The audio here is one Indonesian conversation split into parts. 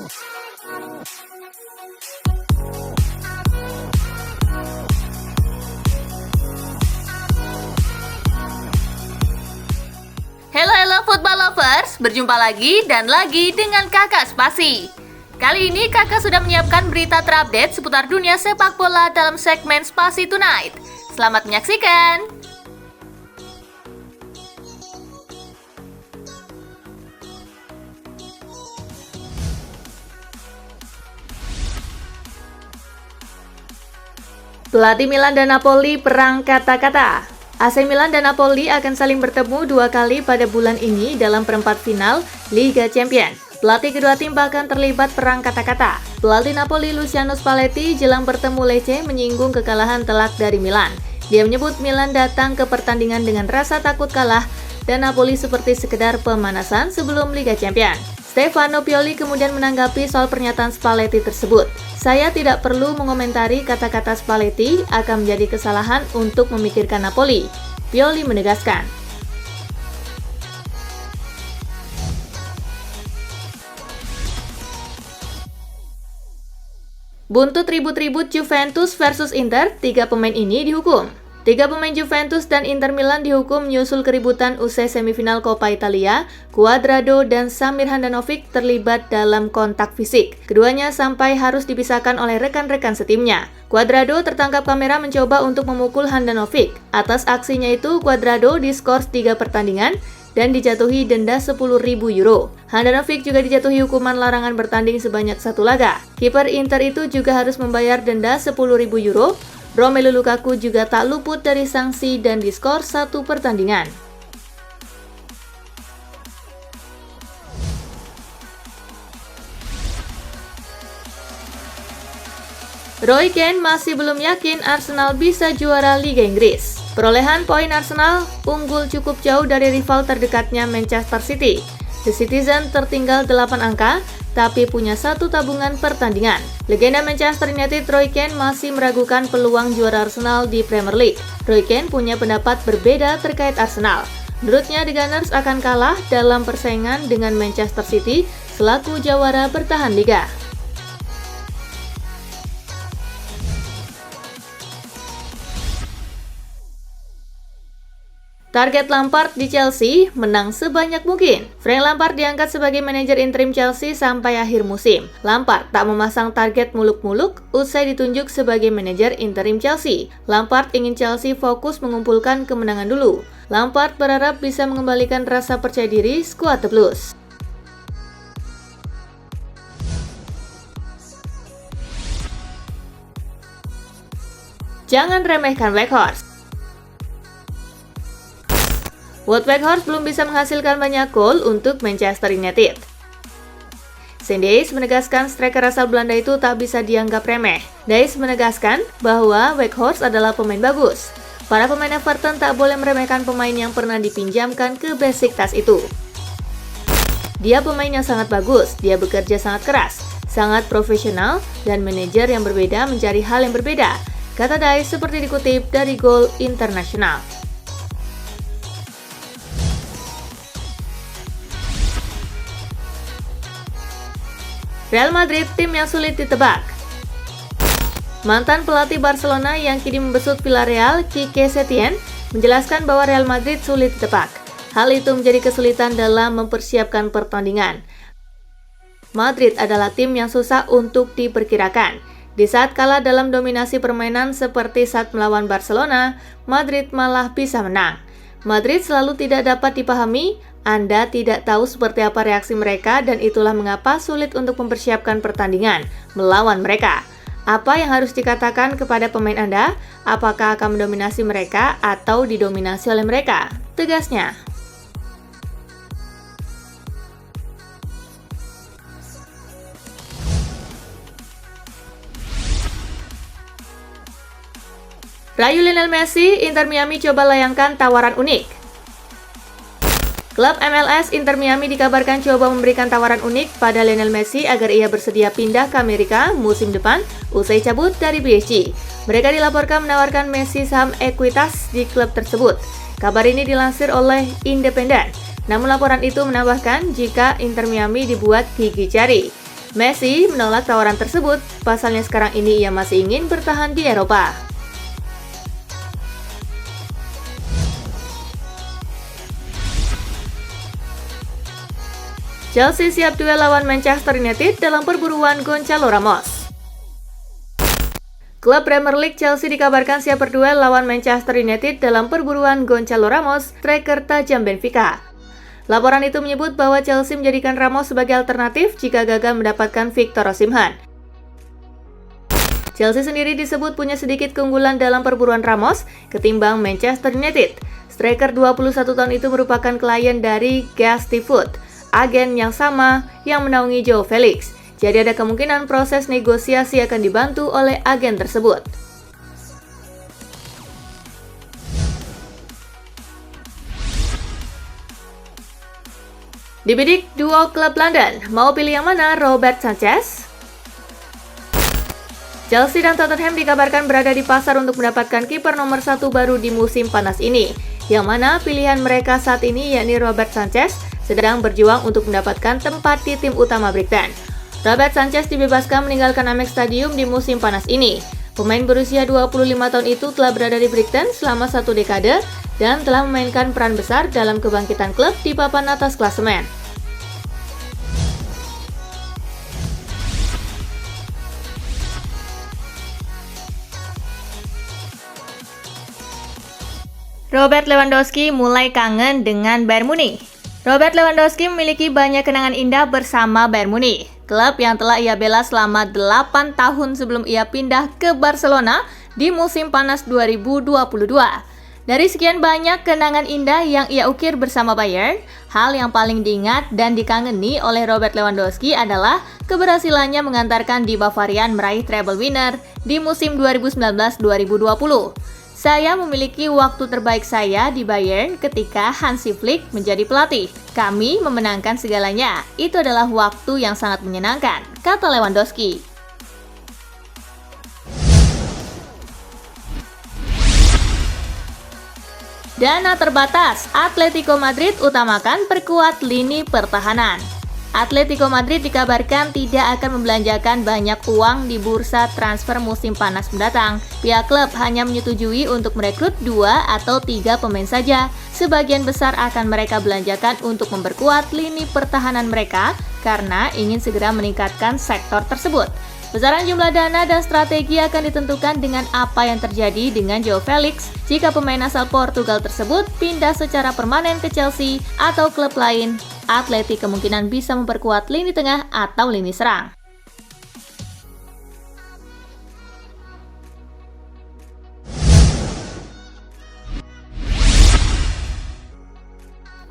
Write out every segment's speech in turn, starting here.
Halo football lovers, berjumpa lagi dan lagi dengan Kakak Spasi. Kali ini Kakak sudah menyiapkan berita terupdate seputar dunia sepak bola dalam segmen Spasi Tonight. Selamat menyaksikan. Pelatih Milan dan Napoli perang kata-kata. AC Milan dan Napoli akan saling bertemu 2 kali pada bulan ini dalam perempat final Liga Champions. Pelatih kedua tim bahkan terlibat perang kata-kata. Pelatih Napoli Luciano Spalletti jelang bertemu Lecce menyinggung kekalahan telak dari Milan. Dia menyebut Milan datang ke pertandingan dengan rasa takut kalah dan Napoli seperti sekedar pemanasan sebelum Liga Champions. Stefano Pioli kemudian menanggapi soal pernyataan Spalletti tersebut. Saya tidak perlu mengomentari kata-kata Spalletti akan menjadi kesalahan untuk memikirkan Napoli. Pioli menegaskan. Buntut ribut-ribut Juventus versus Inter, 3 pemain ini dihukum. 3 pemain Juventus dan Inter Milan dihukum menyusul keributan usai semifinal Coppa Italia. Cuadrado dan Samir Handanovic terlibat dalam kontak fisik. Keduanya sampai harus dipisahkan oleh rekan-rekan setimnya. Cuadrado tertangkap kamera mencoba untuk memukul Handanovic. Atas aksinya itu, Cuadrado diskors 3 pertandingan dan dijatuhi denda 10.000 euro. Handanovic juga dijatuhi hukuman larangan bertanding sebanyak 1 laga. Kiper Inter itu juga harus membayar denda 10.000 euro. Romelu Lukaku juga tak luput dari sanksi dan diskors 1 pertandingan. Roy Keane masih belum yakin Arsenal bisa juara Liga Inggris. Perolehan poin Arsenal unggul cukup jauh dari rival terdekatnya Manchester City. The Citizen tertinggal 8 angka, tapi punya 1 tabungan pertandingan. Legenda Manchester United Roy Keane masih meragukan peluang juara Arsenal di Premier League. Roy Keane punya pendapat berbeda terkait Arsenal. Menurutnya, The Gunners akan kalah dalam persaingan dengan Manchester City selaku jawara bertahan liga. Target Lampard di Chelsea, menang sebanyak mungkin. Frank Lampard diangkat sebagai manajer interim Chelsea sampai akhir musim. Lampard tak memasang target muluk-muluk usai ditunjuk sebagai manajer interim Chelsea. Lampard ingin Chelsea fokus mengumpulkan kemenangan dulu. Lampard berharap bisa mengembalikan rasa percaya diri skuad The Blues. Jangan remehkan Weghorst. Wout Weghorst belum bisa menghasilkan banyak gol untuk Manchester United. Sean Dyche menegaskan striker asal Belanda itu tak bisa dianggap remeh. Dyche menegaskan bahwa Weghorst adalah pemain bagus. Para pemain Everton tak boleh meremehkan pemain yang pernah dipinjamkan ke Besiktas itu. Dia pemain yang sangat bagus, dia bekerja sangat keras, sangat profesional, dan manajer yang berbeda mencari hal yang berbeda, kata Dyche seperti dikutip dari Goal International. Real Madrid, tim yang sulit ditebak. Mantan pelatih Barcelona yang kini membesut Villarreal, Quique Setién, menjelaskan bahwa Real Madrid sulit ditebak. Hal itu menjadi kesulitan dalam mempersiapkan pertandingan. Madrid adalah tim yang susah untuk diperkirakan. Di saat kalah dalam dominasi permainan seperti saat melawan Barcelona, Madrid malah bisa menang. Madrid selalu tidak dapat dipahami. Anda tidak tahu seperti apa reaksi mereka dan itulah mengapa sulit untuk mempersiapkan pertandingan melawan mereka. Apa yang harus dikatakan kepada pemain Anda? Apakah akan mendominasi mereka atau didominasi oleh mereka? Tegasnya. Rayu Lionel Messi, Inter Miami coba layangkan tawaran unik. Klub MLS Inter Miami dikabarkan coba memberikan tawaran unik pada Lionel Messi agar ia bersedia pindah ke Amerika musim depan usai cabut dari PSG. Mereka dilaporkan menawarkan Messi saham ekuitas di klub tersebut. Kabar ini dilansir oleh Independent. Namun laporan itu menambahkan jika Inter Miami dibuat gigi jari. Messi menolak tawaran tersebut, pasalnya sekarang ini ia masih ingin bertahan di Eropa. Chelsea siap duel lawan Manchester United dalam perburuan Gonçalo Ramos. Klub Premier League Chelsea dikabarkan siap berduel lawan Manchester United dalam perburuan Gonçalo Ramos, striker tajam Benfica. Laporan itu menyebut bahwa Chelsea menjadikan Ramos sebagai alternatif jika gagal mendapatkan Victor Osimhen. Chelsea sendiri disebut punya sedikit keunggulan dalam perburuan Ramos ketimbang Manchester United. Striker 21 tahun itu merupakan klien dari Gazti Food, agen yang sama yang menaungi Joao Felix. Jadi ada kemungkinan proses negosiasi akan dibantu oleh agen tersebut. Dibidik duo klub London, mau pilih yang mana Robert Sanchez? Chelsea dan Tottenham dikabarkan berada di pasar untuk mendapatkan kiper nomor 1 baru di musim panas ini. Yang mana pilihan mereka saat ini yakni Robert Sanchez sedang berjuang untuk mendapatkan tempat di tim utama Brighton. Robert Sanchez dibebaskan meninggalkan Amex Stadium di musim panas ini. Pemain berusia 25 tahun itu telah berada di Brighton selama 1 dekade dan telah memainkan peran besar dalam kebangkitan klub di papan atas klasemen. Robert Lewandowski mulai kangen dengan Bayern Munich. Robert Lewandowski memiliki banyak kenangan indah bersama Bayern Munich, klub yang telah ia bela selama 8 tahun sebelum ia pindah ke Barcelona di musim panas 2022. Dari sekian banyak kenangan indah yang ia ukir bersama Bayern, hal yang paling diingat dan dikangeni oleh Robert Lewandowski adalah keberhasilannya mengantarkan Die Bavarian meraih treble winner di musim 2019-2020. Saya memiliki waktu terbaik saya di Bayern ketika Hansi Flick menjadi pelatih. Kami memenangkan segalanya. Itu adalah waktu yang sangat menyenangkan, kata Lewandowski. Dana terbatas, Atletico Madrid utamakan perkuat lini pertahanan. Atletico Madrid dikabarkan tidak akan membelanjakan banyak uang di bursa transfer musim panas mendatang. Pihak klub hanya menyetujui untuk merekrut 2 atau 3 pemain saja. Sebagian besar akan mereka belanjakan untuk memperkuat lini pertahanan mereka karena ingin segera meningkatkan sektor tersebut. Besaran jumlah dana dan strategi akan ditentukan dengan apa yang terjadi dengan Joao Felix jika pemain asal Portugal tersebut pindah secara permanen ke Chelsea atau klub lain. Atleti kemungkinan bisa memperkuat lini tengah atau lini serang.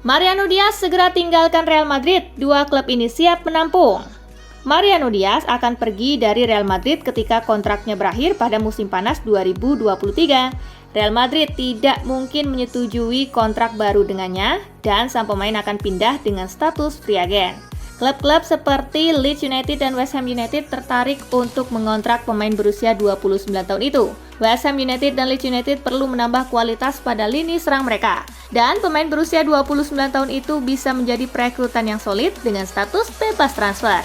Mariano Diaz segera tinggalkan Real Madrid, 2 klub ini siap menampung. Mariano Diaz akan pergi dari Real Madrid ketika kontraknya berakhir pada musim panas 2023. Real Madrid tidak mungkin menyetujui kontrak baru dengannya dan sang pemain akan pindah dengan status free agent. Klub-klub seperti Leeds United dan West Ham United tertarik untuk mengontrak pemain berusia 29 tahun itu. West Ham United dan Leeds United perlu menambah kualitas pada lini serang mereka. Dan pemain berusia 29 tahun itu bisa menjadi perekrutan yang solid dengan status bebas transfer.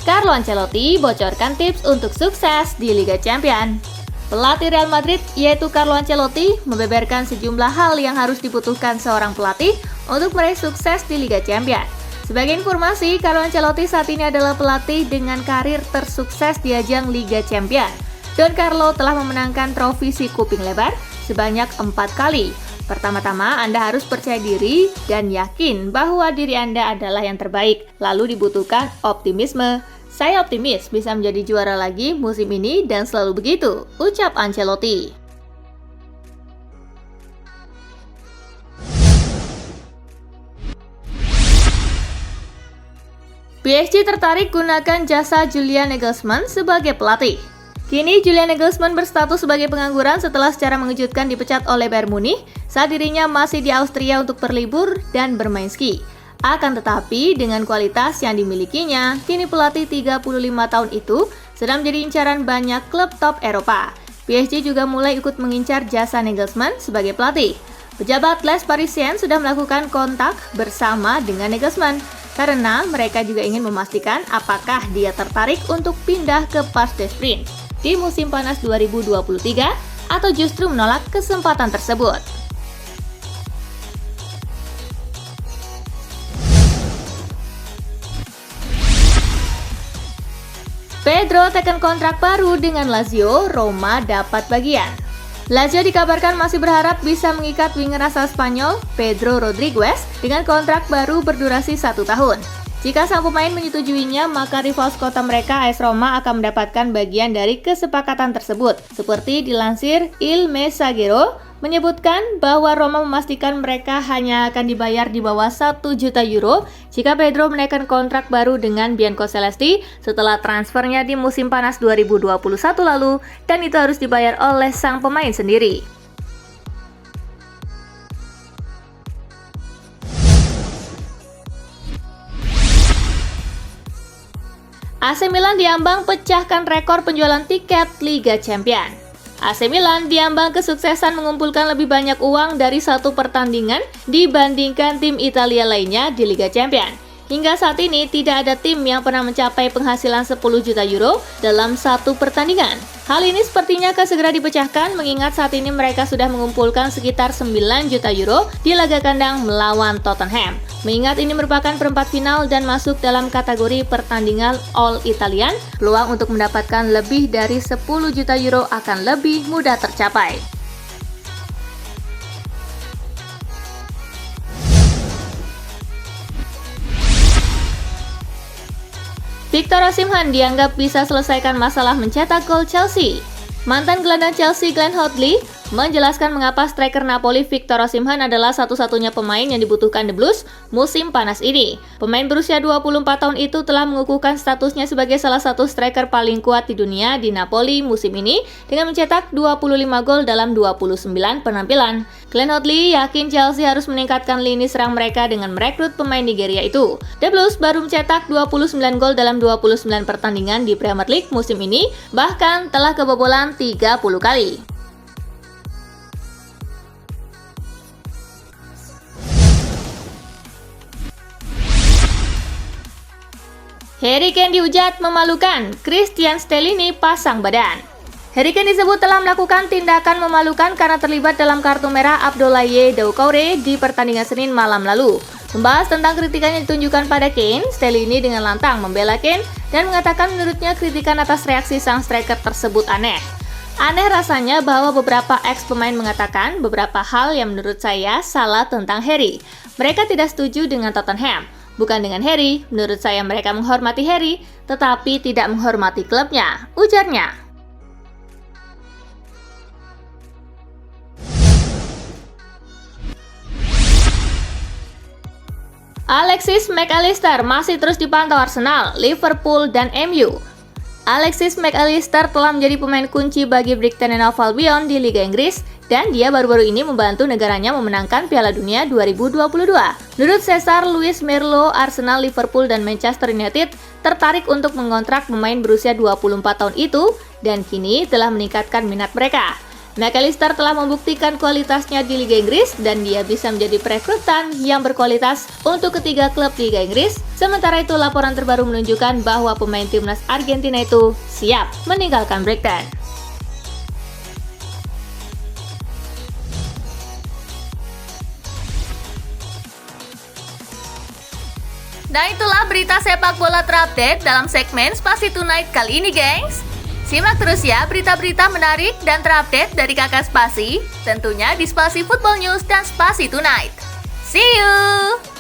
Carlo Ancelotti bocorkan tips untuk sukses di Liga Champions. Pelatih Real Madrid yaitu Carlo Ancelotti membeberkan sejumlah hal yang harus dibutuhkan seorang pelatih untuk meraih sukses di Liga Champions. Sebagai informasi, Carlo Ancelotti saat ini adalah pelatih dengan karir tersukses di ajang Liga Champions. Don Carlo telah memenangkan trofi si kuping lebar sebanyak 4 kali. Pertama-tama, Anda harus percaya diri dan yakin bahwa diri Anda adalah yang terbaik. Lalu dibutuhkan optimisme. Saya optimis bisa menjadi juara lagi musim ini dan selalu begitu, ucap Ancelotti. PSG tertarik gunakan jasa Julian Nagelsmann sebagai pelatih. Kini Julian Nagelsmann berstatus sebagai pengangguran setelah secara mengejutkan dipecat oleh Bayern Munich saat dirinya masih di Austria untuk berlibur dan bermain ski. Akan tetapi, dengan kualitas yang dimilikinya, kini pelatih 35 tahun itu sedang menjadi incaran banyak klub top Eropa. PSG juga mulai ikut mengincar jasa Nagelsmann sebagai pelatih. Pejabat Les Parisiens sudah melakukan kontak bersama dengan Nagelsmann karena mereka juga ingin memastikan apakah dia tertarik untuk pindah ke Parc des Princes di musim panas 2023 atau justru menolak kesempatan tersebut. Pedro tekan kontrak baru dengan Lazio, Roma dapat bagian. Lazio dikabarkan masih berharap bisa mengikat winger asal Spanyol, Pedro Rodriguez, dengan kontrak baru berdurasi 1 tahun. Jika sang pemain menyetujuinya, maka rival kota mereka AS Roma akan mendapatkan bagian dari kesepakatan tersebut. Seperti dilansir Il Messaggero, menyebutkan bahwa Roma memastikan mereka hanya akan dibayar di bawah 1 juta euro jika Pedro menaikkan kontrak baru dengan Biancocelesti setelah transfernya di musim panas 2021 lalu, dan itu harus dibayar oleh sang pemain sendiri. AC Milan diambang pecahkan rekor penjualan tiket Liga Champions. AC Milan diambang kesuksesan mengumpulkan lebih banyak uang dari satu pertandingan dibandingkan tim Italia lainnya di Liga Champions. Hingga saat ini tidak ada tim yang pernah mencapai penghasilan 10 juta euro dalam satu pertandingan. Hal ini sepertinya akan segera dipecahkan mengingat saat ini mereka sudah mengumpulkan sekitar 9 juta euro di laga kandang melawan Tottenham. Mengingat ini merupakan perempat final dan masuk dalam kategori pertandingan All Italian, peluang untuk mendapatkan lebih dari 10 juta euro akan lebih mudah tercapai. Victor Osimhen dianggap bisa selesaikan masalah mencetak gol Chelsea. Mantan gelandang Chelsea Glenn Hoddle menjelaskan mengapa striker Napoli Victor Osimhen adalah satu-satunya pemain yang dibutuhkan The Blues musim panas ini. Pemain berusia 24 tahun itu telah mengukuhkan statusnya sebagai salah satu striker paling kuat di dunia di Napoli musim ini dengan mencetak 25 gol dalam 29 penampilan. Glenn Hoddle yakin Chelsea harus meningkatkan lini serang mereka dengan merekrut pemain Nigeria itu. The Blues baru mencetak 29 gol dalam 29 pertandingan di Premier League musim ini, bahkan telah kebobolan 30 kali. Harry Kane dihujat memalukan, Christian Stellini pasang badan. Harry Kane disebut telah melakukan tindakan memalukan karena terlibat dalam kartu merah Abdoulaye Doucouré di pertandingan Senin malam lalu. Membahas tentang kritikan yang ditunjukkan pada Kane, Stellini dengan lantang membela Kane dan mengatakan menurutnya kritikan atas reaksi sang striker tersebut aneh. Aneh rasanya bahwa beberapa ex-pemain mengatakan beberapa hal yang menurut saya salah tentang Harry. Mereka tidak setuju dengan Tottenham. Bukan dengan Harry, menurut saya mereka menghormati Harry, tetapi tidak menghormati klubnya, ujarnya. Alexis Mac Allister masih terus dipantau Arsenal, Liverpool, dan MU. Alexis Mac Allister telah menjadi pemain kunci bagi Brighton and Hove Albion di Liga Inggris dan dia baru-baru ini membantu negaranya memenangkan Piala Dunia 2022. Menurut Cesar Luis Merlo, Arsenal, Liverpool, dan Manchester United tertarik untuk mengontrak pemain berusia 24 tahun itu dan kini telah meningkatkan minat mereka. Mac Allister telah membuktikan kualitasnya di Liga Inggris dan dia bisa menjadi perekrutan yang berkualitas untuk ketiga klub Liga Inggris. Sementara itu laporan terbaru menunjukkan bahwa pemain timnas Argentina itu siap meninggalkan Brighton. Dan itulah berita sepak bola terupdate dalam segmen Spasi Tonight kali ini, gengs. Simak terus ya berita-berita menarik dan terupdate dari Kakak Spasi, tentunya di Spasi Football News dan Spasi Tonight. See you!